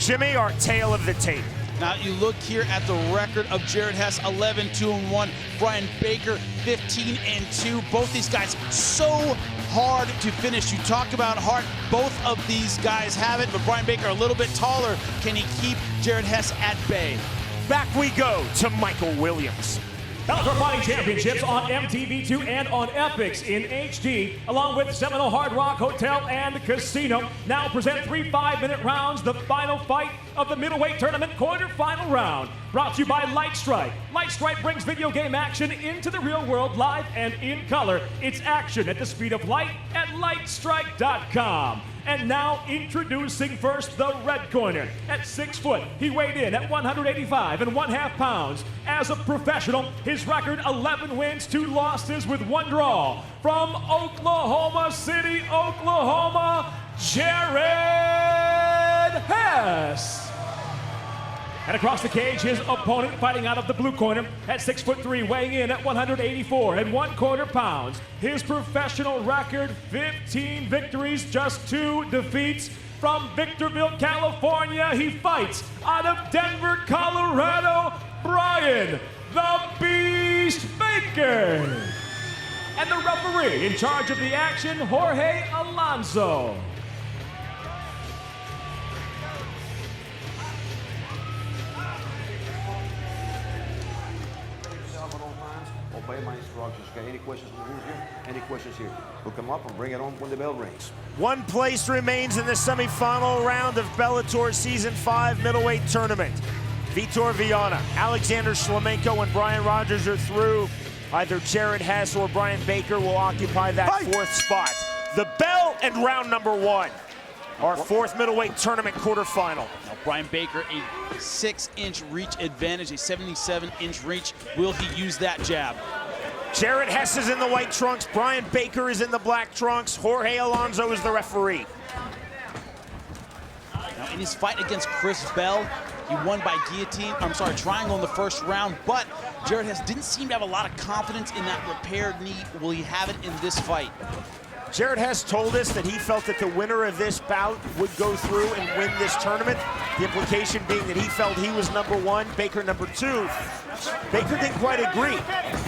Jimmy, our tale of the tape. Now you look here at the record of Jared Hess, 11-2-1. Bryan Baker, 15-2. Both these guys so hard to finish. You talk about heart, both of these guys have it, but Bryan Baker a little bit taller. Can he keep Jared Hess at bay? Back we go to Michael Williams. Bellator Fighting Championships on MTV2 and on Epix in HD, along with Seminole Hard Rock Hotel and Casino, now present 3 5-minute rounds, the final fight of the middleweight tournament quarterfinal round. Brought to you by Light Strike. Light Strike brings video game action into the real world live and in color. It's action at the speed of light at lightstrike.com. And now introducing first the red corner. At 6 foot, he weighed in at 185.5 pounds. As a professional, his record 11 wins, 2 losses with 1 draw. From Oklahoma City, Oklahoma, Jared Hess. And across the cage, his opponent fighting out of the blue corner at 6'3", weighing in at 184.25 pounds. His professional record, 15 victories, just 2 defeats. From Victorville, California, he fights out of Denver, Colorado, Bryan, the Beast Baker. And the referee in charge of the action, Jorge Alonso. Obey my instructions. Okay, any questions from the rules here? Any questions here? Hook them up and bring it on when the bell rings. One place remains in the semifinal round of Bellator Season 5 middleweight tournament. Vitor Viana, Alexander Shlemenko, and Brian Rogers are through. Either Jared Hess or Bryan Baker will occupy that 4th spot. The bell and round number 1. Our 4th middleweight tournament quarterfinal. Now Bryan Baker, a 6-inch reach advantage, a 77-inch reach. Will he use that jab? Jared Hess is in the white trunks. Bryan Baker is in the black trunks. Jorge Alonso is the referee. Now in his fight against Chris Bell, he won by triangle in the first round, but Jared Hess didn't seem to have a lot of confidence in that repaired knee. Will he have it in this fight? Jared Hess told us that he felt that the winner of this bout would go through and win this tournament. The implication being that he felt he was number 1, Baker number 2. Baker didn't quite agree.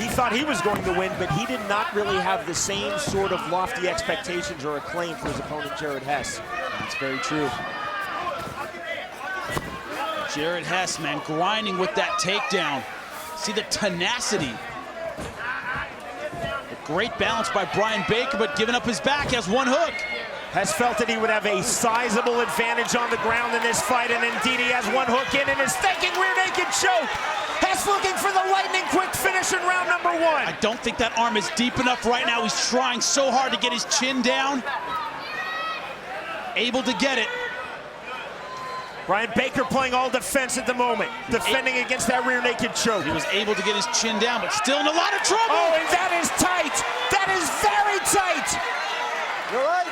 He thought he was going to win, but he did not really have the same sort of lofty expectations or acclaim for his opponent, Jared Hess. That's very true. Jared Hess, man, grinding with that takedown. See the tenacity. Great balance by Bryan Baker, but giving up his back, has 1 hook. Hess felt that he would have a sizable advantage on the ground in this fight, and indeed he has 1 hook in and is faking rear naked choke. Hess looking for the lightning quick finish in round number 1. I don't think that arm is deep enough right now. He's trying so hard to get his chin down. Able to get it. Bryan Baker playing all defense at the moment, defending against that rear naked choke. He was able to get his chin down, but still in a lot of trouble. Oh, and that is tight. That is very tight.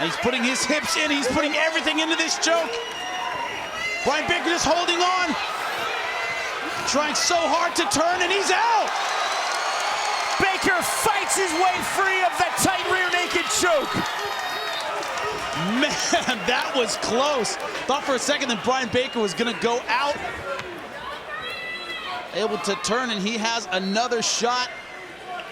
And he's putting his hips in. He's putting everything into this choke. Bryan Baker just holding on. Trying so hard to turn, and he's out. Baker fights his way free of the tight rear naked choke. Man, that was close. Thought for a second that Bryan Baker was gonna go out. Able to turn, and he has another shot.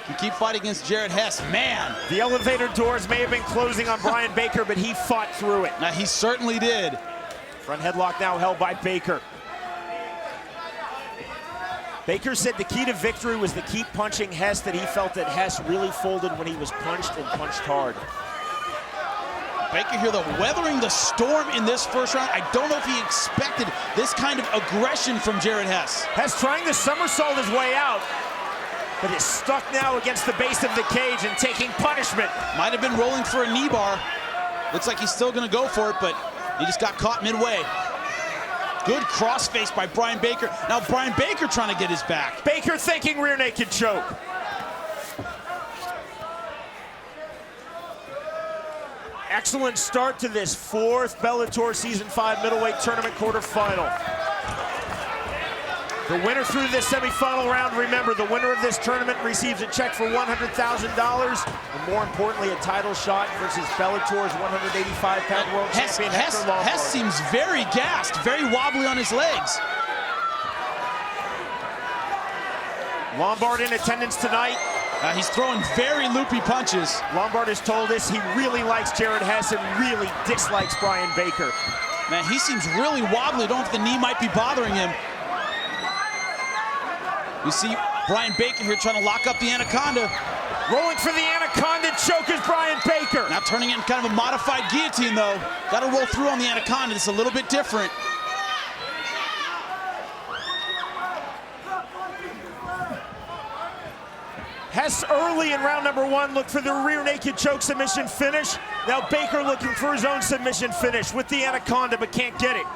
Can keep fighting against Jared Hess, man. The elevator doors may have been closing on Bryan Baker, but he fought through it. Now, he certainly did. Front headlock now held by Baker. Baker said the key to victory was to keep punching Hess, that he felt that Hess really folded when he was punched and punched hard. Baker here, though, weathering the storm in this first round. I don't know if he expected this kind of aggression from Jared Hess. Hess trying to somersault his way out, but is stuck now against the base of the cage and taking punishment. Might have been rolling for a knee bar. Looks like he's still gonna go for it, but he just got caught midway. Good crossface by Bryan Baker. Now Bryan Baker trying to get his back. Baker thinking rear naked choke. Excellent start to this 4th Bellator Season 5 middleweight tournament quarterfinal. The winner through this semifinal round, remember, the winner of this tournament receives a check for $100,000, and more importantly, a title shot versus Bellator's 185-pound world champion Hector Lombard. Hess seems very gassed, very wobbly on his legs. Lombard in attendance tonight. He's throwing very loopy punches. Lombard has told us he really likes Jared Hess and really dislikes Bryan Baker. Man, he seems really wobbly. Don't know if the knee might be bothering him. You see Bryan Baker here trying to lock up the Anaconda. Rolling for the Anaconda choke is Bryan Baker. Now turning it in kind of a modified guillotine, though. Got to roll through on the Anaconda. It's a little bit different. Hess early in round number one looked for the rear naked choke submission finish. Now Baker looking for his own submission finish with the Anaconda, but can't get it.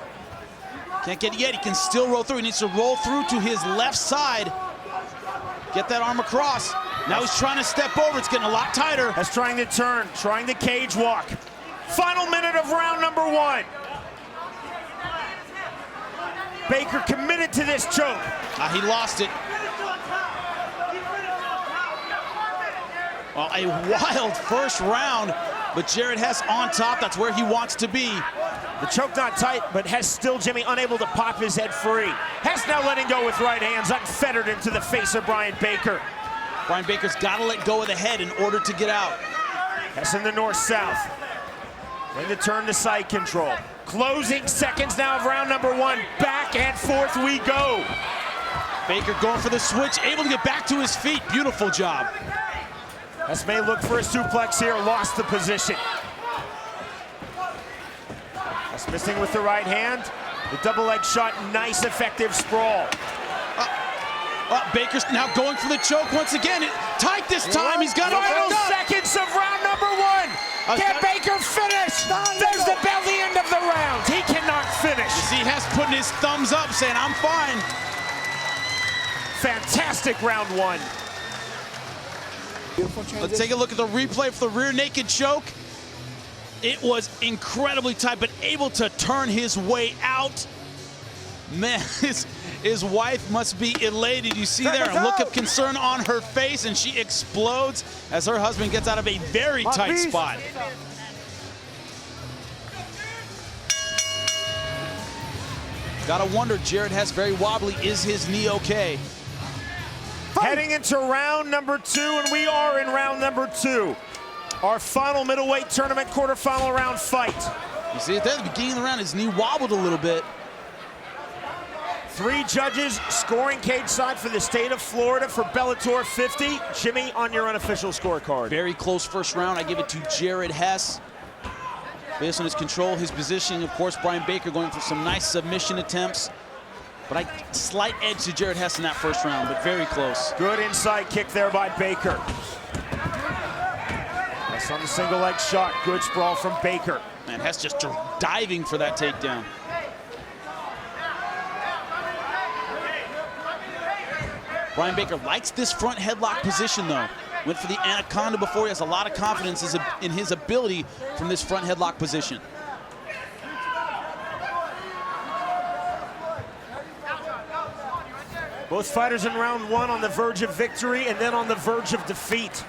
Can't get it yet. He can still roll through. He needs to roll through to his left side. Get that arm across. Now he's trying to step over. It's getting a lot tighter. Hess trying to turn, trying to cage walk. Final minute of round number one. Baker committed to this choke. He lost it. Well, a wild first round, but Jared Hess on top. That's where he wants to be. The choke not tight, but Hess still, Jimmy, unable to pop his head free. Hess now letting go with right hands, unfettered into the face of Bryan Baker. Bryan Baker's got to let go of the head in order to get out. Hess in the north-south. Then the turn to side control. Closing seconds now of round number one. Back and forth we go. Baker going for the switch, able to get back to his feet. Beautiful job. Hess may look for a suplex here, lost the position. Hess missing with the right hand. The double leg shot, nice effective sprawl. Baker's now going for the choke once again. Tight this time, he's got it. Final seconds of round number one. Can Baker finish? There's the bell, the end of the round. He cannot finish. You see Hess putting his thumbs up saying, I'm fine. Fantastic round one. Let's take a look at the replay for the rear naked choke. It was incredibly tight, but able to turn his way out. Man, his wife must be elated. You see there a look of concern on her face, and she explodes as her husband gets out of a very tight spot. Gotta wonder, Jared Hess very wobbly. Is his knee okay? Heading into round number two, and we are in round number two. Our final middleweight tournament quarterfinal round fight. You see at the beginning of the round, his knee wobbled a little bit. Three judges scoring cage side for the state of Florida for Bellator 50. Jimmy, on your unofficial scorecard. Very close first round. I give it to Jared Hess. Based on his control, his positioning, of course, Bryan Baker going for some nice submission attempts. But slight edge to Jared Hess in that first round, but very close. Good inside kick there by Baker. Hess on the single leg shot. Good sprawl from Baker. Man, Hess just diving for that takedown. Bryan Baker likes this front headlock position, though. Went for the Anaconda before. He has a lot of confidence in his ability from this front headlock position. Both fighters in round one on the verge of victory and then on the verge of defeat.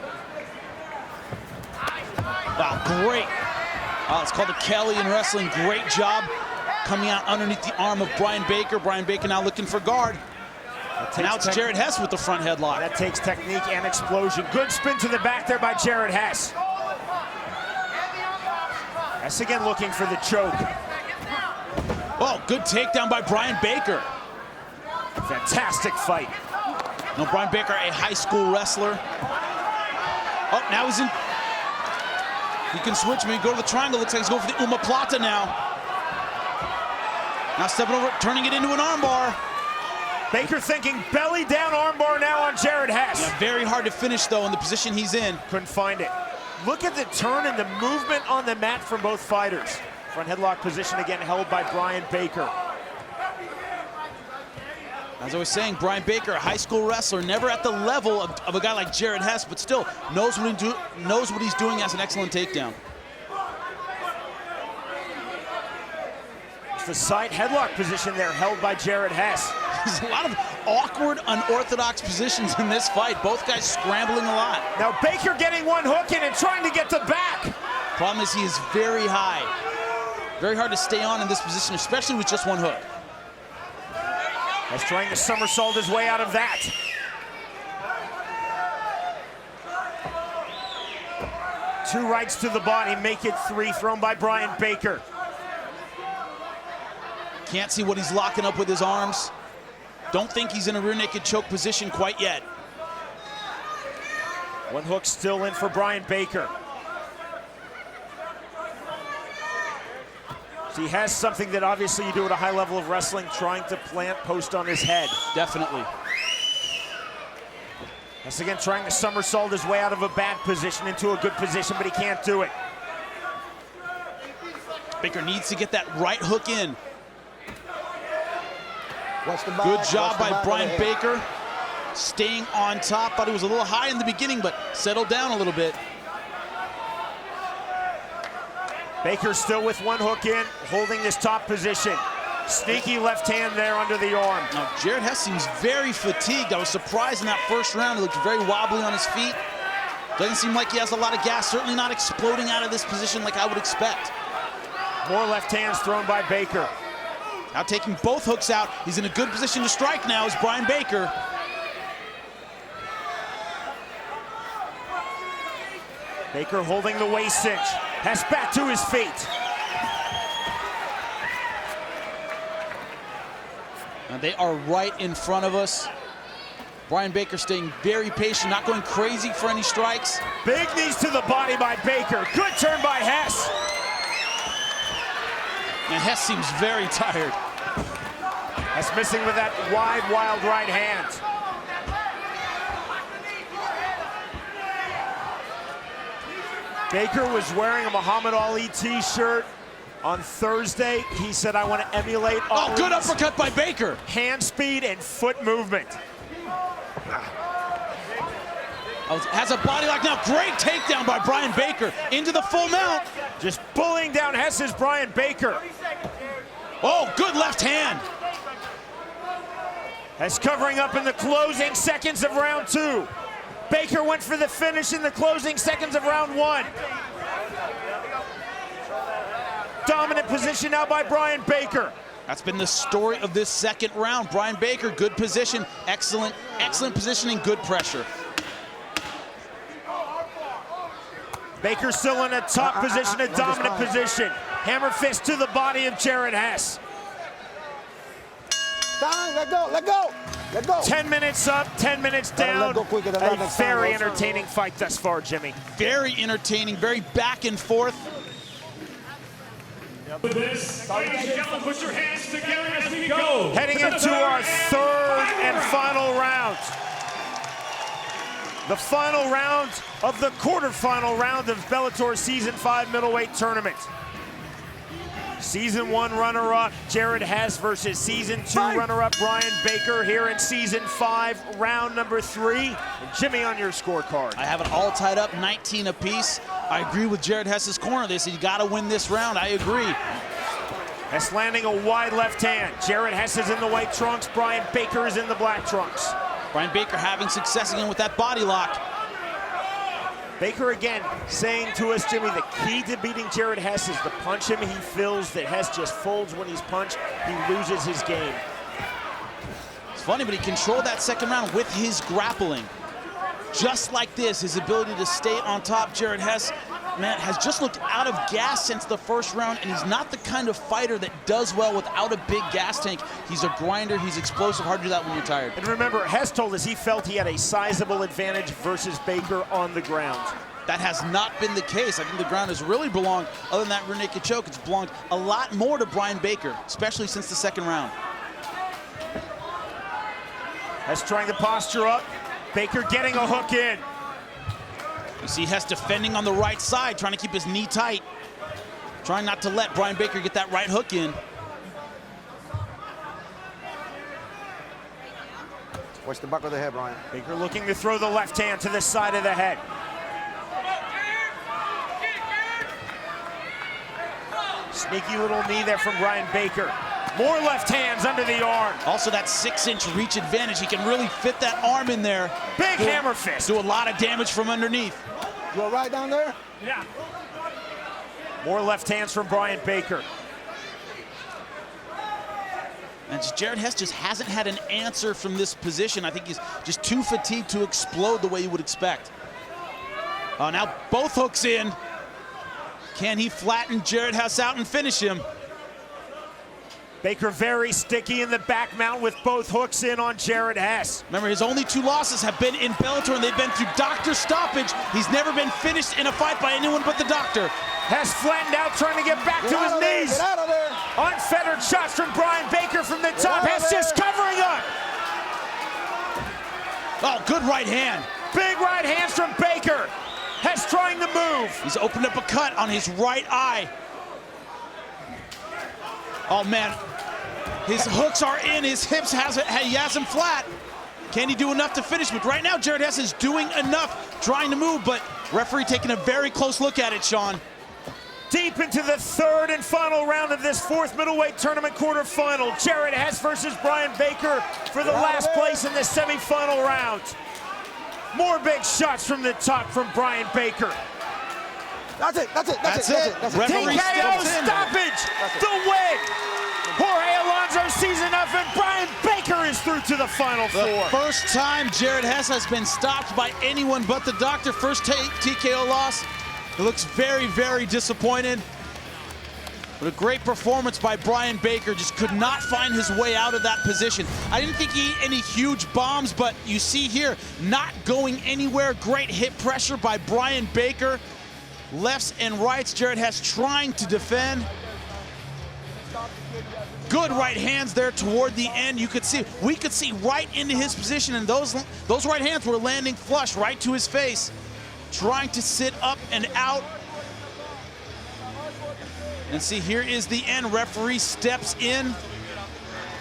Wow, great. It's called the Kelly in wrestling. Great job coming out underneath the arm of Bryan Baker. Bryan Baker now looking for guard. Now it's Jared Hess with the front headlock. That takes technique and explosion. Good spin to the back there by Jared Hess. Hess again looking for the choke. Oh, good takedown by Bryan Baker. Fantastic fight. No, Bryan Baker, a high school wrestler. Oh, now he's in. He can switch. Maybe go to the triangle. Looks like he's going for the omoplata now. Now stepping over, turning it into an armbar. Baker thinking belly down armbar now on Jared Hess. Yeah, very hard to finish, though, in the position he's in. Couldn't find it. Look at the turn and the movement on the mat from both fighters. Front headlock position again held by Bryan Baker. As I was saying, Bryan Baker, a high school wrestler, never at the level of a guy like Jared Hess, but still knows what he's doing as an excellent takedown. It's the side headlock position there held by Jared Hess. There's a lot of awkward, unorthodox positions in this fight. Both guys scrambling a lot. Now Baker getting one hook in and trying to get the back. Problem is he is very high. Very hard to stay on in this position, especially with just one hook. He's trying to somersault his way out of that. Two rights to the body, make it three, thrown by Bryan Baker. Can't see what he's locking up with his arms. Don't think he's in a rear naked choke position quite yet. One hook still in for Bryan Baker. So he has something that obviously you do at a high level of wrestling, trying to plant post on his head. Definitely. Once again, trying to somersault his way out of a bad position into a good position, but he can't do it. Baker needs to get that right hook in. Good job by Bryan Baker, staying on top. Thought he was a little high in the beginning, but settled down a little bit. Baker still with one hook in, holding this top position. Sneaky left hand there under the arm. Now, Jared Hess seems very fatigued. I was surprised in that first round. He looked very wobbly on his feet. Doesn't seem like he has a lot of gas. Certainly not exploding out of this position like I would expect. More left hands thrown by Baker. Now taking both hooks out. He's in a good position to strike now is Bryan Baker. Baker holding the waist cinch. Hess back to his feet. And they are right in front of us. Bryan Baker staying very patient, not going crazy for any strikes. Big knees to the body by Baker. Good turn by Hess. And Hess seems very tired. Hess missing with that wide, wild right hand. Baker was wearing a Muhammad Ali t-shirt on Thursday. He said, I want to emulate all good uppercut by Baker. Hand speed and foot movement. Has a body lock now. Great takedown by Bryan Baker into the full mount. Just bullying down Hess's Bryan Baker. Oh, good left hand. Hess covering up in the closing seconds of round two. Baker went for the finish in the closing seconds of round one. Dominant position now by Bryan Baker. That's been the story of this second round. Bryan Baker, good position, excellent positioning, good pressure. Baker still in a top position, a dominant position. Hammer fist to the body of Jared Hess. Let go, let go, let go. 10 minutes up, 10 minutes down. A very entertaining fight thus far, Jimmy. Very entertaining, very back and forth. With this, ladies and gentlemen, put your hands together as we go. Heading into our third and final round. The final round of the quarterfinal round of Bellator Season 5 middleweight tournament. Season 1 runner-up Jared Hess versus Season 2 runner-up Bryan Baker here in Season 5, round number 3. And Jimmy, on your scorecard. I have it all tied up, 19 apiece. I agree with Jared Hess's corner. They said you got to win this round. I agree. Hess landing a wide left hand. Jared Hess is in the white trunks. Bryan Baker is in the black trunks. Bryan Baker having success again with that body lock. Baker again saying to us, Jimmy, the key to beating Jared Hess is to punch him. He feels that Hess just folds when he's punched. He loses his game. It's funny, but he controlled that second round with his grappling. Just like this, his ability to stay on top. Jared Hess, man, has just looked out of gas since the first round, and he's not the kind of fighter that does well without a big gas tank. He's a grinder, he's explosive, hard to do that when you're tired. And remember, Hess told us he felt he had a sizable advantage versus Baker on the ground. That has not been the case. I think the ground has really belonged, other than that rear naked choke, it's belonged a lot more to Bryan Baker, especially since the second round. Hess trying to posture up. Baker getting a hook in. You see Hess defending on the right side, trying to keep his knee tight. Trying not to let Bryan Baker get that right hook in. Watch the back of the head, Bryan. Baker looking to throw the left hand to the side of the head. Sneaky little knee there from Bryan Baker. More left hands under the arm. Also that 6-inch reach advantage. He can really fit that arm in there. Big hammer fist. Do a lot of damage from underneath. Go right down there. Yeah. More left hands from Bryan Baker. And Jared Hess just hasn't had an answer from this position. I think he's just too fatigued to explode the way you would expect. Oh, now both hooks in. Can he flatten Jared Hess out and finish him? Baker very sticky in the back mount with both hooks in on Jared Hess. Remember, his only 2 losses have been in Bellator, and they've been through doctor stoppage. He's never been finished in a fight by anyone but the doctor. Hess flattened out, trying to get back to his knees. Get out of there. Unfettered shots from Bryan Baker from the top. Hess just covering up. Oh, good right hand. Big right hands from Baker. Hess trying to move. He's opened up a cut on his right eye. Oh, man. His hooks are in, his hips, he has him flat. Can he do enough to finish? But right now, Jared Hess is doing enough, trying to move, but referee taking a very close look at it, Sean. Deep into the 3rd and final round of this 4th middleweight tournament quarterfinal. Jared Hess versus Bryan Baker for the last place in the semifinal round. More big shots from the top from Bryan Baker. That's it. Referee TKO steps in. stoppage, the win. Jorge Alonso sees enough, and Bryan Baker is through to the final 4. The first time Jared Hess has been stopped by anyone but the doctor. First TKO loss. He looks very, very disappointed. But a great performance by Bryan Baker. Just could not find his way out of that position. I didn't think he had any huge bombs, but you see here, not going anywhere. Great hip pressure by Bryan Baker. Lefts and rights, Jared Hess trying to defend. Good right hands there toward the end. We could see right into his position, and those right hands were landing flush right to his face. Trying to sit up and out. And see, here is the end. Referee steps in.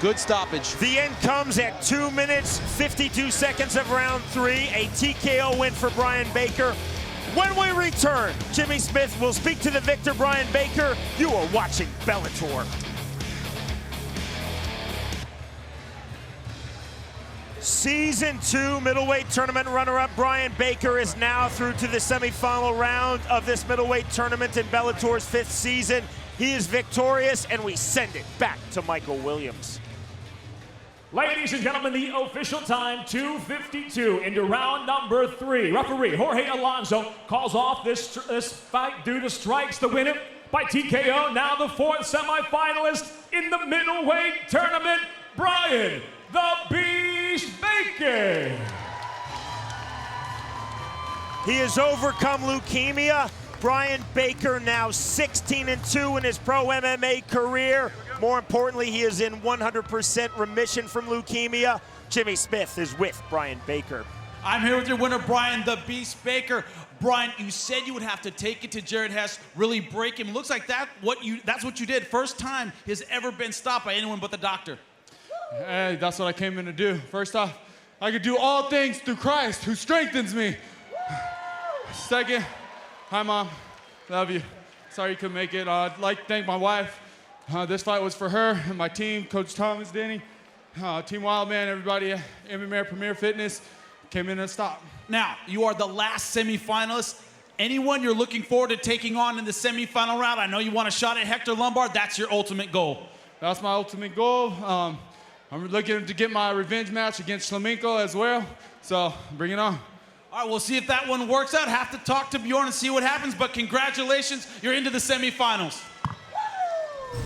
Good stoppage. The end comes at 2 minutes, 52 seconds of round 3. A TKO win for Bryan Baker. When we return, Jimmy Smith will speak to the victor, Bryan Baker. You are watching Bellator. Season 2 middleweight tournament runner-up Bryan Baker is now through to the semifinal round of this middleweight tournament in Bellator's 5th season. He is victorious, and we send it back to Michael Williams. Ladies and gentlemen, the official time, 2:52 into round number 3. Referee Jorge Alonso calls off this fight due to strikes. The winner by TKO, now the 4th semifinalist in the middleweight tournament, Bryan "The Beast" Baker. He has overcome leukemia. Bryan Baker now 16-2 in his pro MMA career. More importantly, he is in 100% remission from leukemia. Jimmy Smith is with Bryan Baker. I'm here with your winner, Bryan "The Beast" Baker. Bryan, you said you would have to take it to Jared Hess, really break him. Looks like that's what you did. First time he's ever been stopped by anyone but the doctor. Hey, that's what I came in to do. First off, I could do all things through Christ who strengthens me. Second, hi Mom, love you. Sorry you couldn't make it. I'd like to thank my wife. This fight was for her and my team, Coach Thomas, Denny, Team Wildman, everybody at MMA Premier Fitness came in and stopped. Now, you are the last semifinalist. Anyone you're looking forward to taking on in the semifinal round? I know you want a shot at Hector Lombard. That's your ultimate goal. That's my ultimate goal. I'm looking to get my revenge match against Flamenco as well, so bring it on. All right, we'll see if that one works out. Have to talk to Bjorn and see what happens, but congratulations, you're into the semifinals.